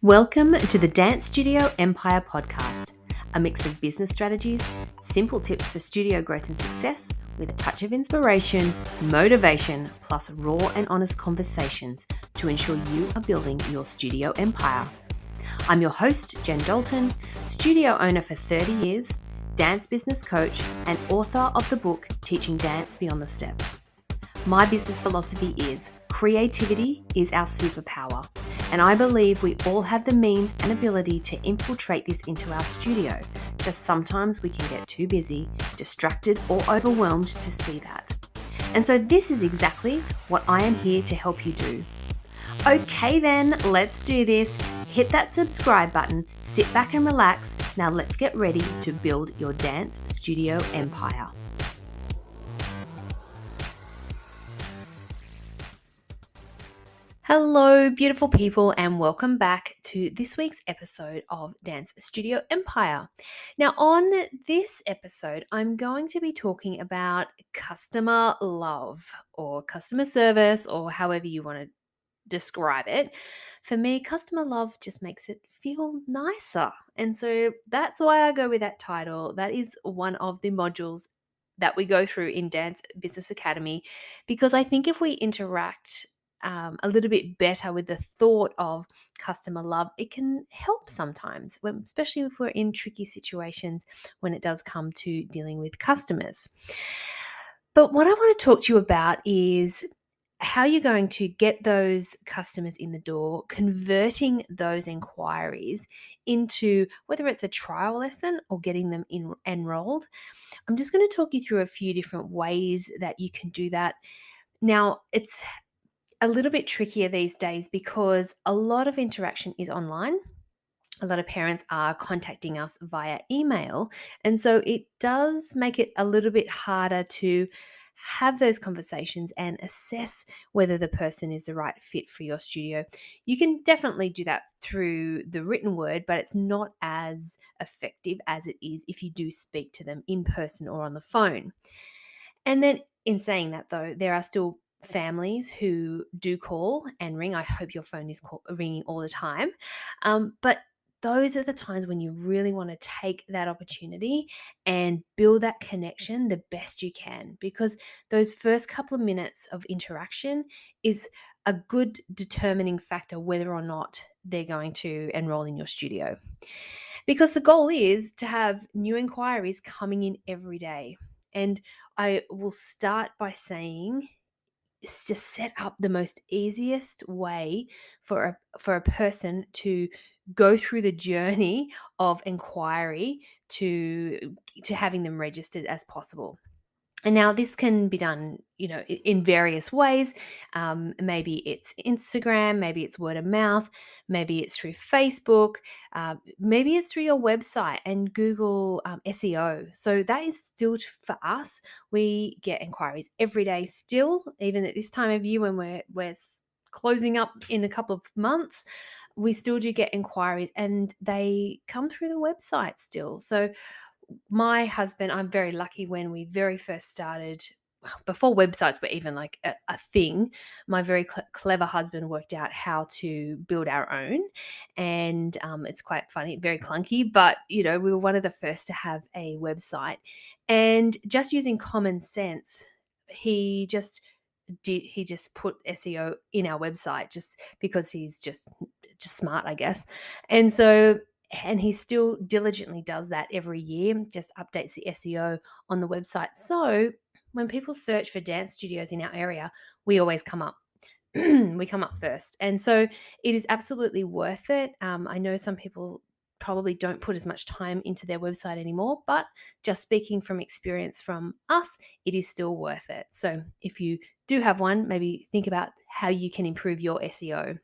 Welcome to the Dance Studio Empire podcast, a mix of business strategies, simple tips for studio growth and success, with a touch of inspiration, motivation, plus raw and honest conversations to ensure you are building your studio empire. I'm your host, Jen Dalton, studio owner for 30 years, dance business coach, and author of the book Teaching Dance Beyond the Steps. My business philosophy is creativity is our superpower, and I believe we all have the means and ability to infiltrate this into our studio. Just sometimes we can get too busy, distracted, or overwhelmed to see that. And so this is exactly what I am here to help you do. Okay then, let's do this. Hit that subscribe button, sit back and relax. Now let's get ready to build your dance studio empire. Hello, beautiful people, and welcome back to this week's episode of Dance Studio Empire. Now, on this episode, I'm going to be talking about customer love or customer service, or however you want to describe it. For me, customer love just makes it feel nicer. And so that's why I go with that title. That is one of the modules that we go through in Dance Business Academy, because I think if we interact a little bit better with the thought of customer love, it can help sometimes, especially if we're in tricky situations when it does come to dealing with customers. But what I want to talk to you about is how you're going to get those customers in the door, converting those inquiries into whether it's a trial lesson or getting them enrolled. I'm just going to talk you through a few different ways that you can do that. Now, it's a little bit trickier these days because a lot of interaction is online. A lot of parents are contacting us via email. And so it does make it a little bit harder to have those conversations and assess whether the person is the right fit for your studio. You can definitely do that through the written word, but it's not as effective as it is if you do speak to them in person or on the phone. And then in saying that, though, there are still families who do call and ring. I hope your phone is ringing all the time. But those are the times when you really want to take that opportunity and build that connection the best you can, because those first couple of minutes of interaction is a good determining factor whether or not they're going to enroll in your studio. Because the goal is to have new inquiries coming in every day. And I will start by saying, just set up the most easiest way for a person to go through the journey of inquiry to having them registered as possible. And now this can be done, in various ways. Maybe it's Instagram, maybe it's word of mouth, maybe it's through Facebook, maybe it's through your website and Google SEO. So that is still for us. We get inquiries every day still, even at this time of year when we're closing up in a couple of months. We still do get inquiries and they come through the website still. So my husband, I'm very lucky, when we very first started, before websites were even like a thing, my very clever husband worked out how to build our own. And it's quite funny, very clunky, but we were one of the first to have a website. And just using common sense, he just put SEO in our website just because he's just smart, I guess. And he still diligently does that every year, just updates the SEO on the website. So when people search for dance studios in our area, we always come up. We come up first. And so it is absolutely worth it. I know some people probably don't put as much time into their website anymore, but just speaking from experience from us, it is still worth it. So if you do have one, maybe think about how you can improve your SEO.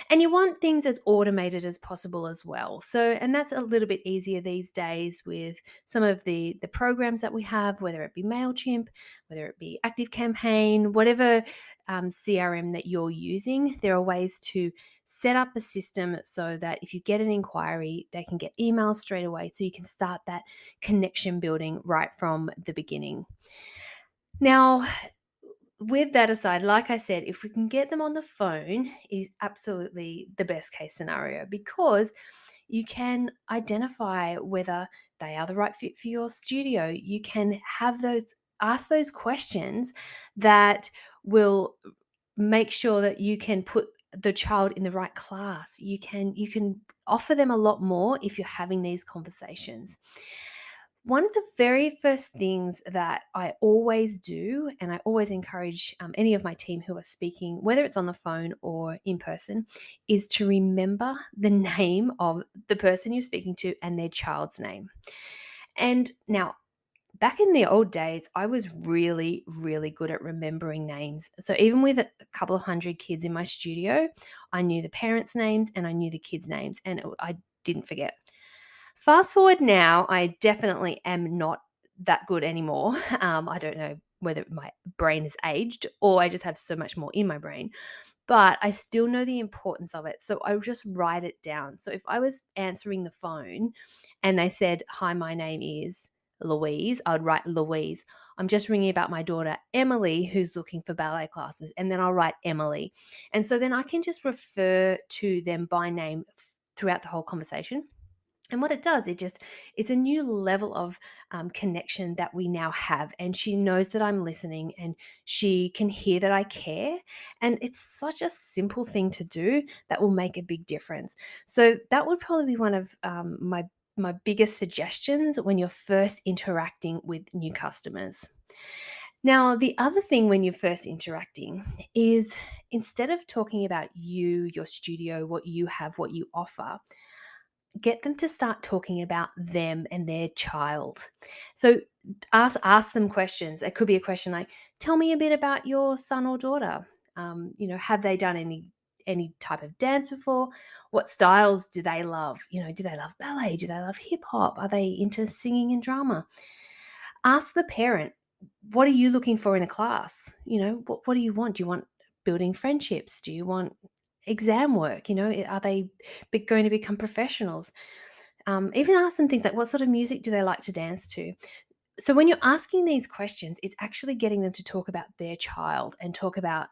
And you want things as automated as possible as well. So, and that's a little bit easier these days with some of the programs that we have, whether it be MailChimp, whether it be ActiveCampaign, whatever CRM that you're using. There are ways to set up a system so that if you get an inquiry, they can get emails straight away, so you can start that connection building right from the beginning. Now, with that aside, like I said, if we can get them on the phone, is absolutely the best case scenario, because you can identify whether they are the right fit for your studio. You can ask those questions that will make sure that you can put the child in the right class. You can offer them a lot more if you're having these conversations. One of the very first things that I always do, and I always encourage any of my team who are speaking, whether it's on the phone or in person, is to remember the name of the person you're speaking to and their child's name. And now, back in the old days, I was really, really good at remembering names. So even with a couple of hundred kids in my studio, I knew the parents' names and I knew the kids' names, and I didn't forget. Fast forward now, I definitely am not that good anymore. I don't know whether my brain has aged or I just have so much more in my brain, but I still know the importance of it. So I just write it down. So if I was answering the phone and they said, "Hi, my name is Louise," I'd write Louise. "I'm just ringing about my daughter Emily, who's looking for ballet classes," and then I'll write Emily. And so then I can just refer to them by name throughout the whole conversation. And what it does, it's a new level of connection that we now have. And she knows that I'm listening and she can hear that I care. And it's such a simple thing to do that will make a big difference. So that would probably be one of my biggest suggestions when you're first interacting with new customers. Now, the other thing when you're first interacting is, instead of talking about you, your studio, what you have, what you offer, get them to start talking about them and their child. So ask them questions. It could be a question like, "Tell me a bit about your son or daughter. Have they done any type of dance before? What styles do they love? Do they love ballet? Do they love hip hop? Are they into singing and drama?" Ask the parent, "What are you looking for in a class? What do you want? Do you want building friendships? Do you want exam work? Are they going to become professionals?" Even ask them things like, what sort of music do they like to dance to? So when you're asking these questions, it's actually getting them to talk about their child and talk about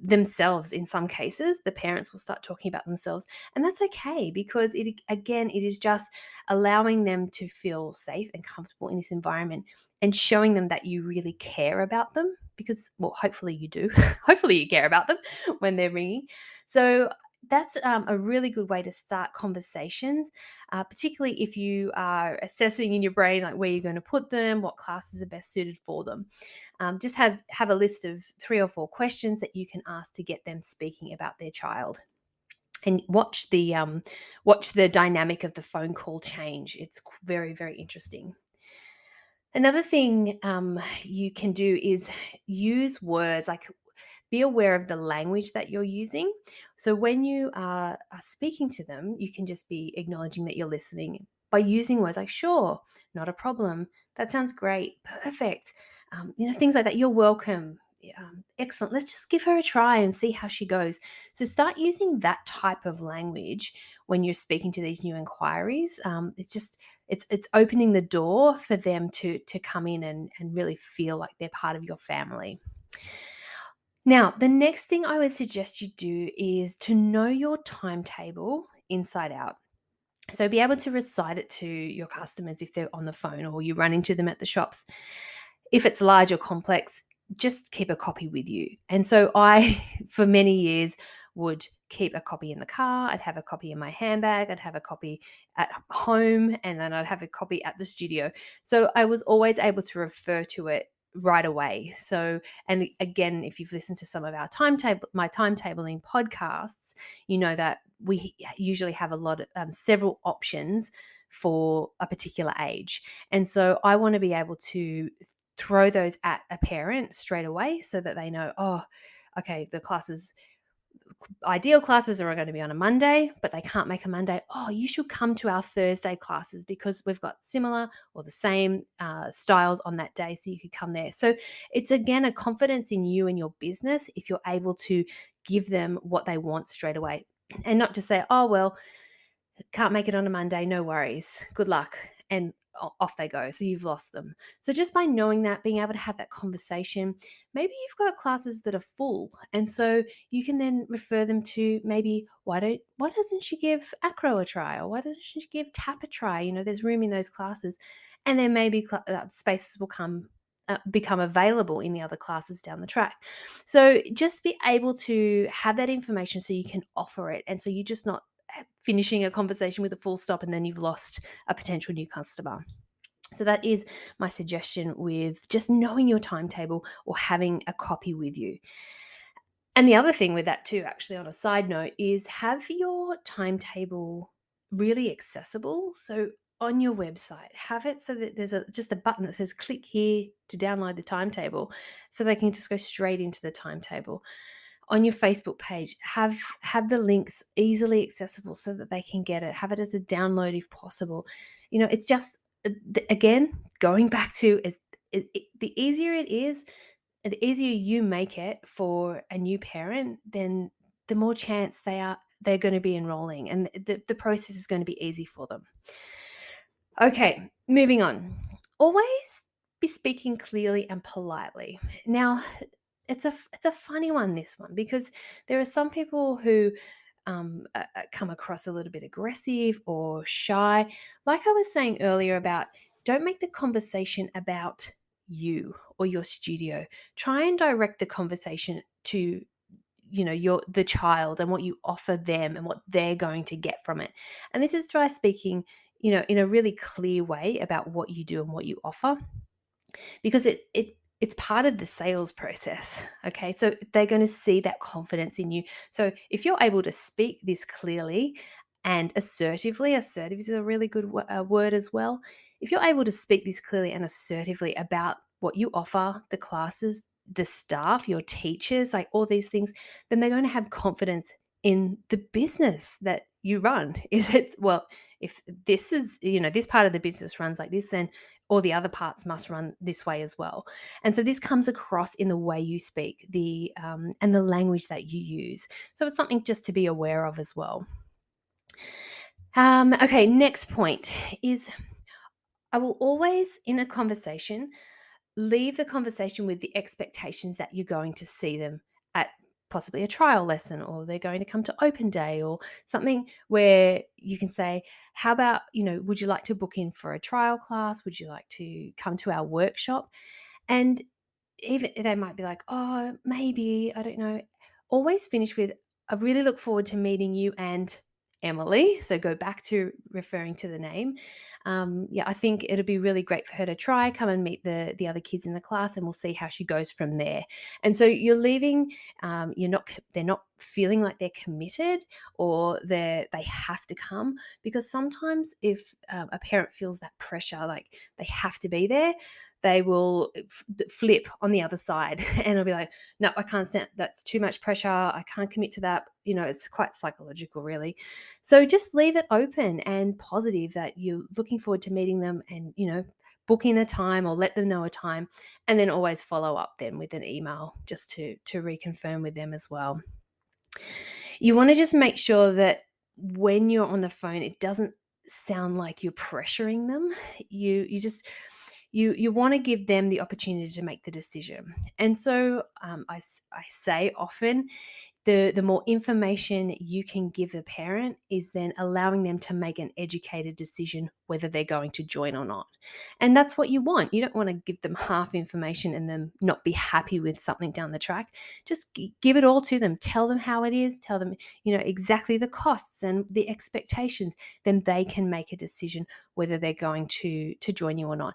themselves. In some cases, the parents will start talking about themselves, and that's okay, because it is just allowing them to feel safe and comfortable in this environment, and showing them that you really care about them, because, well, hopefully you do. Hopefully you care about them when they're ringing. So that's a really good way to start conversations, particularly if you are assessing in your brain like where you're going to put them, what classes are best suited for them. Just have a list of 3 or 4 questions that you can ask to get them speaking about their child, and watch the dynamic of the phone call change. It's very, very interesting. Another thing you can do is use words like, be aware of the language that you're using. So when you are speaking to them, you can just be acknowledging that you're listening by using words like "sure," "not a problem," "that sounds great," "perfect," things like that. "You're welcome." "Excellent. Let's just give her a try and see how she goes." So start using that type of language when you're speaking to these new inquiries. It's opening the door for them to come in and really feel like they're part of your family. Now, the next thing I would suggest you do is to know your timetable inside out. So be able to recite it to your customers if they're on the phone or you run into them at the shops. If it's large or complex, just keep a copy with you. And so I, for many years, would keep a copy in the car. I'd have a copy in my handbag. I'd have a copy at home, and then I'd have a copy at the studio. So I was always able to refer to it right away. So, and again, if you've listened to some of our my timetabling podcasts, you know that we usually have several options for a particular age. And so I want to be able to throw those at a parent straight away so that they know, oh, okay, the ideal classes are going to be on a Monday, but they can't make a Monday. Oh, you should come to our Thursday classes because we've got similar or the same styles on that day. So you could come there. So it's, again, a confidence in you and your business if you're able to give them what they want straight away, and not just say, "Oh, well, can't make it on a Monday. No worries. Good luck." And off they go. So you've lost them. So just by knowing that, being able to have that conversation, maybe you've got classes that are full. And so you can then refer them to maybe why doesn't she give acro a try, or why doesn't she give tap a try? There's room in those classes. And then maybe spaces will become available in the other classes down the track. So just be able to have that information so you can offer it. And so you're just not finishing a conversation with a full stop and then you've lost a potential new customer. So that is my suggestion with just knowing your timetable or having a copy with you. And the other thing with that too, actually, on a side note, is have your timetable really accessible. So on your website, have it so that there's just a button that says click here to download the timetable, so they can just go straight into the timetable. On your Facebook page, have the links easily accessible so that they can get it. Have it as a download if possible. It's just, again, going back to the easier it is, the easier you make it for a new parent, then the more chance they're going to be enrolling, and the process is going to be easy for them. Okay, moving on. Always be speaking clearly and politely. Now, it's a funny one, this one, because there are some people who come across a little bit aggressive or shy. Like I was saying earlier about, don't make the conversation about you or your studio. Try and direct the conversation to the child and what you offer them and what they're going to get from it. And this is by speaking in a really clear way about what you do and what you offer, because it's part of the sales process. Okay, so they're going to see that confidence in you. So if you're able to speak this clearly and assertively, assertive is a really good word as well. If you're able to speak this clearly and assertively about what you offer, the classes, the staff, your teachers, like all these things, then they're going to have confidence in the business that you run. Is it, well, if this is, this part of the business runs like this, then all the other parts must run this way as well. And so this comes across in the way you speak, and the language that you use. So it's something just to be aware of as well. Okay, next point is, I will always, in a conversation, leave the conversation with the expectations that you're going to see them at possibly a trial lesson, or they're going to come to open day, or something where you can say, how about, would you like to book in for a trial class? Would you like to come to our workshop? And even they might be like, oh, maybe, I don't know. Always finish with, I really look forward to meeting you and Emily. So go back to referring to the name. Yeah, I think it'll be really great for her to try, come and meet the other kids in the class, and we'll see how she goes from there. And so you're leaving, they're not feeling like they're committed, or they have to come, because sometimes if a parent feels that pressure, like they have to be there, they will flip on the other side and it'll be like, no, I can't stand, that's too much pressure, I can't commit to that. It's quite psychological, really. So just leave it open and positive that you're looking forward to meeting them, and book in a time or let them know a time, and then always follow up then with an email just to reconfirm with them as well. You want to just make sure that when you're on the phone, it doesn't sound like you're pressuring them. You want to give them the opportunity to make the decision. And so I say often, the more information you can give the parent is then allowing them to make an educated decision whether they're going to join or not. And that's what you want. You don't want to give them half information and then not be happy with something down the track. Just give it all to them. Tell them how it is. Tell them, exactly the costs and the expectations. Then they can make a decision whether they're going to join you or not.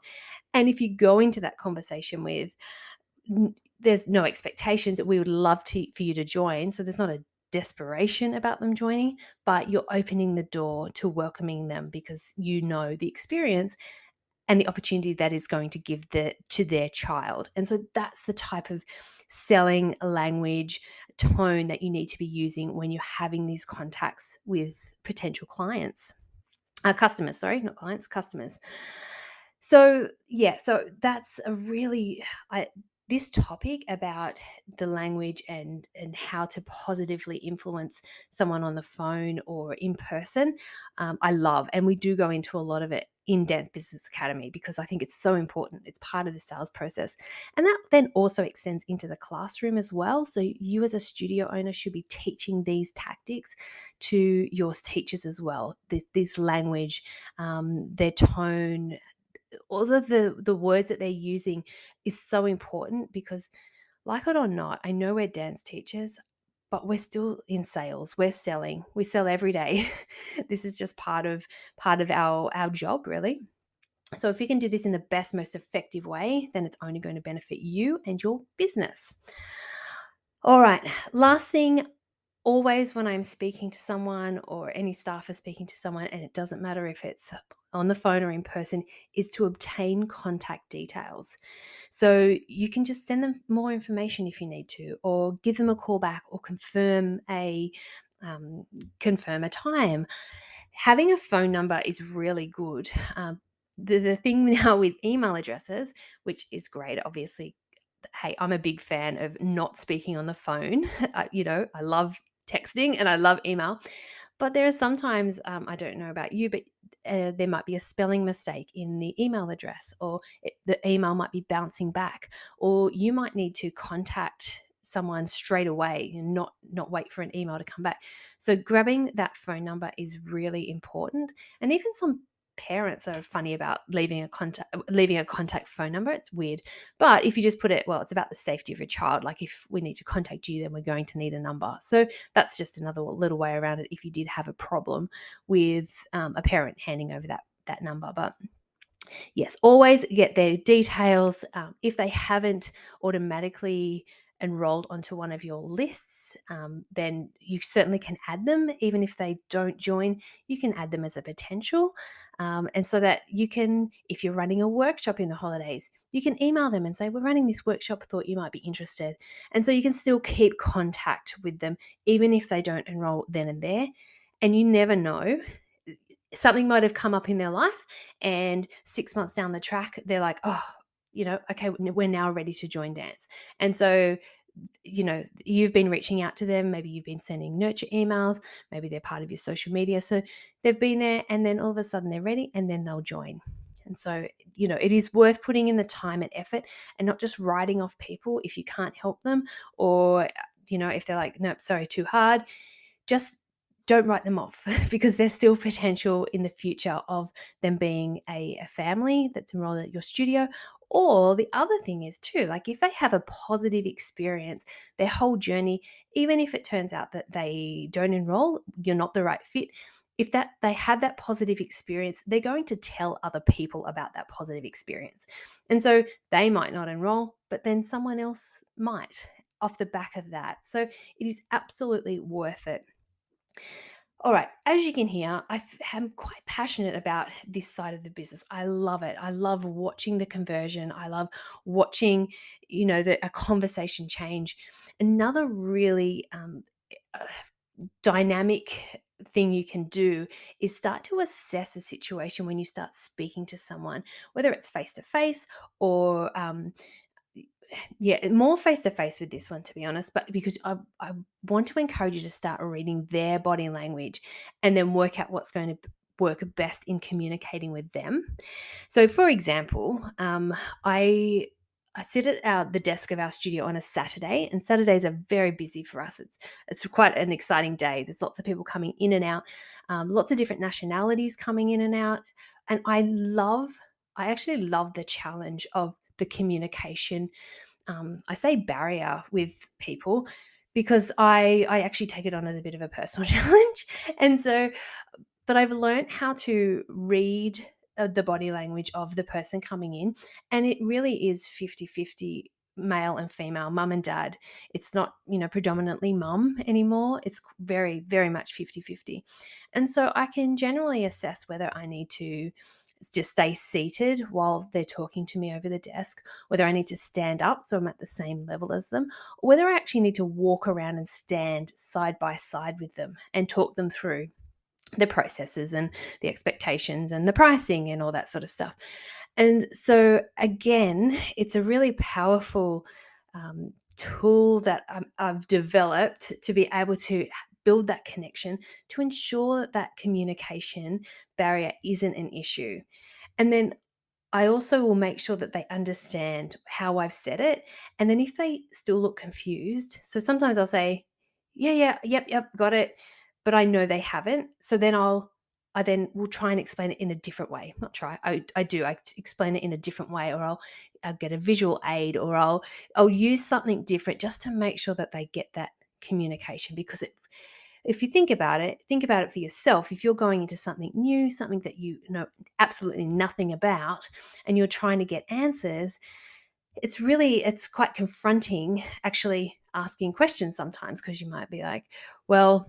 And if you go into that conversation with, there's no expectations, that we would love for you to join, so there's not a desperation about them joining, but you're opening the door to welcoming them, because the experience and the opportunity that is going to give to their child. And so that's the type of selling language, tone that you need to be using when you're having these contacts with potential clients. Customers, sorry, not clients, customers. So yeah, so that's a really, this topic about the language and how to positively influence someone on the phone or in person, I love, and we do go into a lot of it in Dance Business Academy because I think it's so important. It's part of the sales process. And that then also extends into the classroom as well. So you as a studio owner should be teaching these tactics to your teachers as well. This language, their tone, all of the words that they're using is so important because, like it or not, I know we're dance teachers, but we're still in sales. We're selling. We sell every day. This is just part of our job, really. So if you can do this in the best, most effective way, then it's only going to benefit you and your business. All right. Last thing, always when I'm speaking to someone or any staff are speaking to someone, and it doesn't matter if it's on the phone or in person, is to obtain contact details. So you can just send them more information if you need to, or give them a call back, or um, confirm a time. Having a phone number is really good. The thing now with email addresses, which is great, obviously. Hey, I'm a big fan of not speaking on the phone. I love texting and I love email. But there are sometimes, I don't know about you, but there might be a spelling mistake in the email address, or the email might be bouncing back, or you might need to contact someone straight away and not wait for an email to come back. So grabbing that phone number is really important. And even some parents are funny about leaving a contact phone number. It's weird. But if you just put it, well, it's about the safety of your child. Like if we need to contact you, then we're going to need a number. So that's just another little way around it if you did have a problem with a parent handing over that number. But yes, always get their details. If they haven't automatically enrolled onto one of your lists, then you certainly can add them. Even if they don't join, you can add them as a potential. And so that you can, if you're running a workshop in the holidays, you can email them and say, we're running this workshop, thought you might be interested. And so you can still keep contact with them, even if they don't enroll then and there. And you never know, something might have come up in their life, and 6 months down the track, they're like, oh, okay, we're now ready to join dance. And so, you've been reaching out to them. Maybe you've been sending nurture emails. Maybe they're part of your social media. So they've been there, and then all of a sudden they're ready, and then they'll join. And so, it is worth putting in the time and effort and not just writing off people if you can't help them, or, if they're like, nope, sorry, too hard. Just don't write them off because there's still potential in the future of them being a family that's enrolled at your studio. Or the other thing is too, like if they have a positive experience, their whole journey, even if it turns out that they don't enroll, you're not the right fit. If that they have that positive experience, they're going to tell other people about that positive experience. And so they might not enroll, but then someone else might off the back of that. So it is absolutely worth it. All right, as you can hear, am quite passionate about this side of the business. I love it. I love watching the conversion. I love watching, a conversation change. Another really uh, dynamic thing you can do is start to assess a situation when you start speaking to someone, whether it's face to face or yeah, more face to face with this one, to be honest, but because I want to encourage you to start reading their body language and then work out what's going to work best in communicating with them. So, for example, I sit at the desk of our studio on a Saturday, and Saturdays are very busy for us. It's quite an exciting day. There's lots of people coming in and out, lots of different nationalities coming in and out, and I actually love the challenge of the communication, I say barrier with people because I actually take it on as a bit of a personal challenge. And so, but I've learned how to read the body language of the person coming in, and it really is 50-50 male and female, mum and dad. It's not, predominantly mum anymore. It's very, very much 50-50. And so I can generally assess whether I need to just stay seated while they're talking to me over the desk, whether I need to stand up so I'm at the same level as them, or whether I actually need to walk around and stand side by side with them and talk them through the processes and the expectations and the pricing and all that sort of stuff. And so, again, it's a really powerful tool that I've developed to be able to build that connection to ensure that that communication barrier isn't an issue. And then I also will make sure that they understand how I've said it. And then if they still look confused, so sometimes I'll say, yeah, yeah, yep, got it. But I know they haven't. So then I then will try and explain it in a different way. Not try, I explain it in a different way, or I'll get a visual aid, or I'll use something different just to make sure that they get that communication. Because if you think about it for yourself. If you're going into something new, something that you know absolutely nothing about, and you're trying to get answers, it's quite confronting actually asking questions sometimes, because you might be like, well,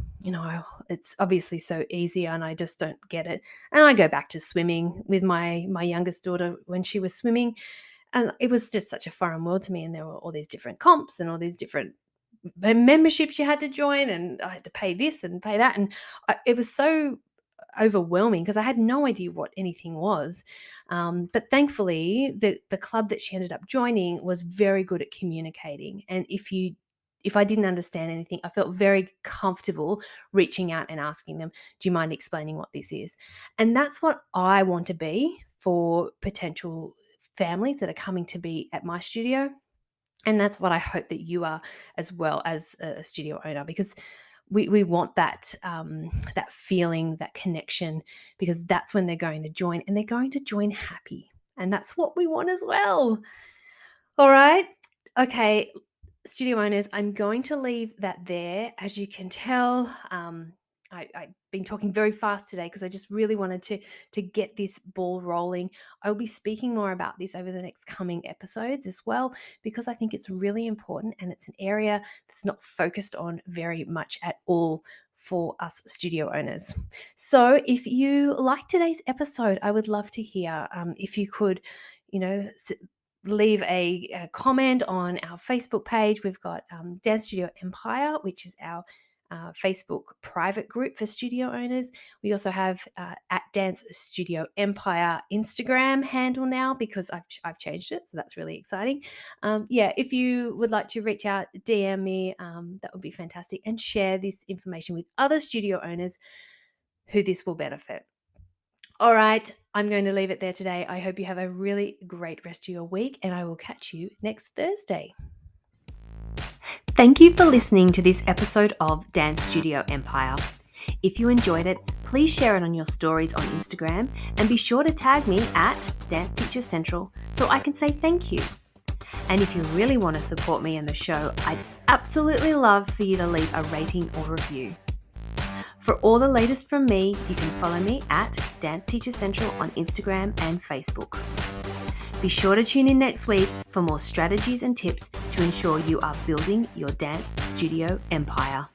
it's obviously so easy and I just don't get it. And I go back to swimming with my youngest daughter when she was swimming, and it was just such a foreign world to me, and there were all these different comps and all these different memberships you had to join, and I had to pay this and pay that, and it was so overwhelming because I had no idea what anything was. But thankfully, the club that she ended up joining was very good at communicating, and if I didn't understand anything, I felt very comfortable reaching out and asking them, "Do you mind explaining what this is?" And that's what I want to be for potential families that are coming to be at my studio. And that's what I hope that you are as well, as a studio owner, because we want that that feeling, that connection, because that's when they're going to join, and they're going to join happy, and that's what we want as well. All right, okay, studio owners, I'm going to leave that there. As you can tell, I've been talking very fast today because I just really wanted to get this ball rolling. I'll be speaking more about this over the next coming episodes as well, because I think it's really important, and it's an area that's not focused on very much at all for us studio owners. So if you like today's episode, I would love to hear if you could, you know, leave a comment on our Facebook page. We've got Dance Studio Empire, which is our Facebook private group for studio owners. We also have at Dance Studio Empire Instagram handle now, because I've changed it, so that's really exciting. Yeah, if you would like to reach out, DM me, that would be fantastic, and share this information with other studio owners who this will benefit. All right, I'm going to leave it there today. I hope you have a really great rest of your week, and I will catch you next Thursday. Thank you for listening to this episode of Dance Studio Empire. If you enjoyed it, please share it on your stories on Instagram, and be sure to tag me at Dance Teacher Central so I can say thank you. And if you really want to support me and the show, I'd absolutely love for you to leave a rating or review. For all the latest from me, you can follow me at Dance Teacher Central on Instagram and Facebook. Be sure to tune in next week for more strategies and tips to ensure you are building your dance studio empire.